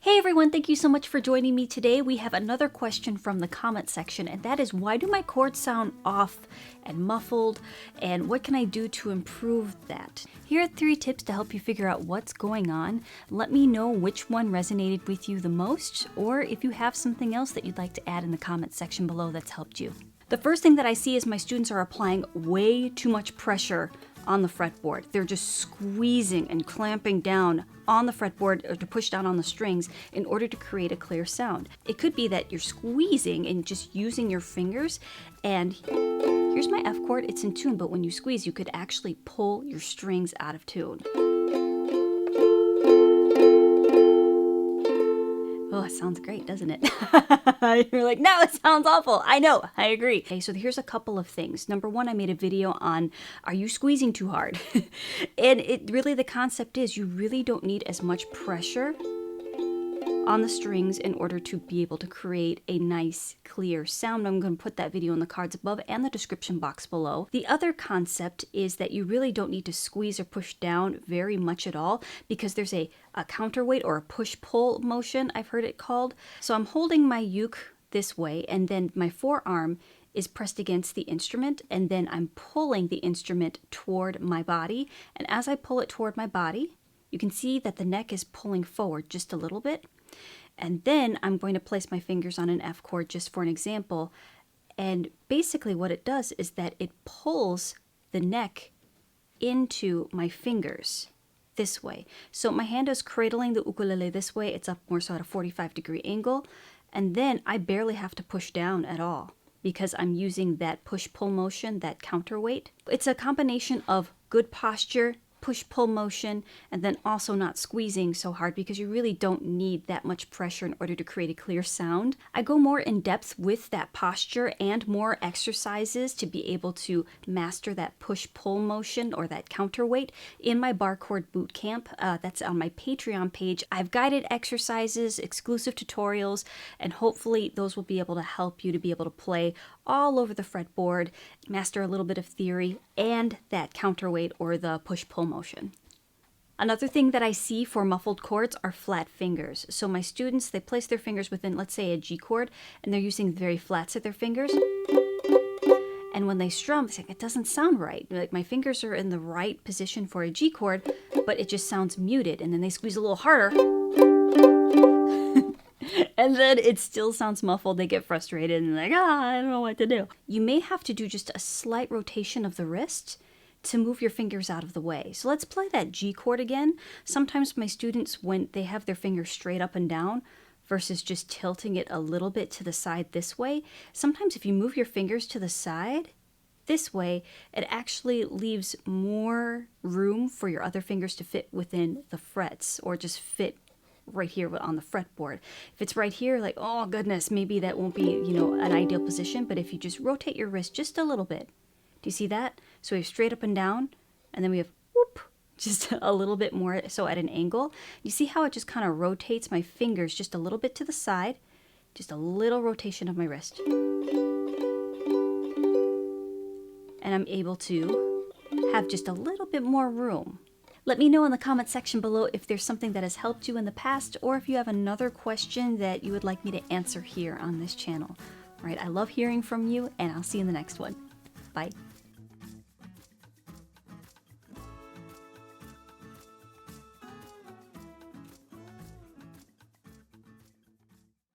Hey everyone, thank you so much for joining me today. We have another question from the comment section, and that is, why do my chords sound off and muffled, and what can I do to improve that? Here are 3 tips to help you figure out what's going on. Let me know which one resonated with you the most, or if you have something else that you'd like to add in the comment section below that's helped you. The first thing that I see is my students are applying way too much pressure on the fretboard. They're just squeezing and clamping down on the fretboard or to push down on the strings in order to create a clear sound. It could be that you're squeezing and just using your fingers, and here's my F chord, it's in tune, but when you squeeze, you could actually pull your strings out of tune. Oh, it sounds great, doesn't it? You're like, no, it sounds awful. I know, I agree. Okay, so here's a couple of things. Number one, I made a video on, are you squeezing too hard? And the concept is you really don't need as much pressure on the strings in order to be able to create a nice, clear sound. I'm going to put that video in the cards above and the description box below. The other concept is that you really don't need to squeeze or push down very much at all, because there's a counterweight or a push-pull motion, I've heard it called. So I'm holding my uke this way, and then my forearm is pressed against the instrument, and then I'm pulling the instrument toward my body. And as I pull it toward my body, you can see that the neck is pulling forward just a little bit. And then I'm going to place my fingers on an F chord just for an example. And basically what it does is that it pulls the neck into my fingers this way. So my hand is cradling the ukulele this way. It's up more so at a 45-degree angle. And then I barely have to push down at all because I'm using that push-pull motion, that counterweight. It's a combination of good posture, push-pull motion, and then also not squeezing so hard, because you really don't need that much pressure in order to create a clear sound. I go more in depth with that posture and more exercises to be able to master that push-pull motion or that counterweight in my bar chord boot camp. That's on my Patreon page. I've guided exercises, exclusive tutorials, and hopefully those will be able to help you to be able to play all over the fretboard, master a little bit of theory and that counterweight or the push-pull motion. Another thing that I see for muffled chords are flat fingers. So my students, they place their fingers within, let's say, a G chord, and they're using the very flats of their fingers. And when they strum, it's like, it doesn't sound right. Like, my fingers are in the right position for a G chord, but it just sounds muted. And then they squeeze a little harder, and then it still sounds muffled. They get frustrated and like, I don't know what to do. You may have to do just a slight rotation of the wrist to move your fingers out of the way. So let's play that G chord again. Sometimes my students, when they have their fingers straight up and down versus just tilting it a little bit to the side this way, sometimes if you move your fingers to the side this way, it actually leaves more room for your other fingers to fit within the frets, or just fit right here on the fretboard. If it's right here, like, oh goodness, maybe that won't be, an ideal position. But if you just rotate your wrist just a little bit, do you see that? So we have straight up and down, and then we have whoop, just a little bit more, so at an angle. You see how it just kind of rotates my fingers just a little bit to the side, just a little rotation of my wrist. And I'm able to have just a little bit more room. Let me know in the comment section below if there's something that has helped you in the past, or if you have another question that you would like me to answer here on this channel. All right, I love hearing from you, and I'll see you in the next one. Bye.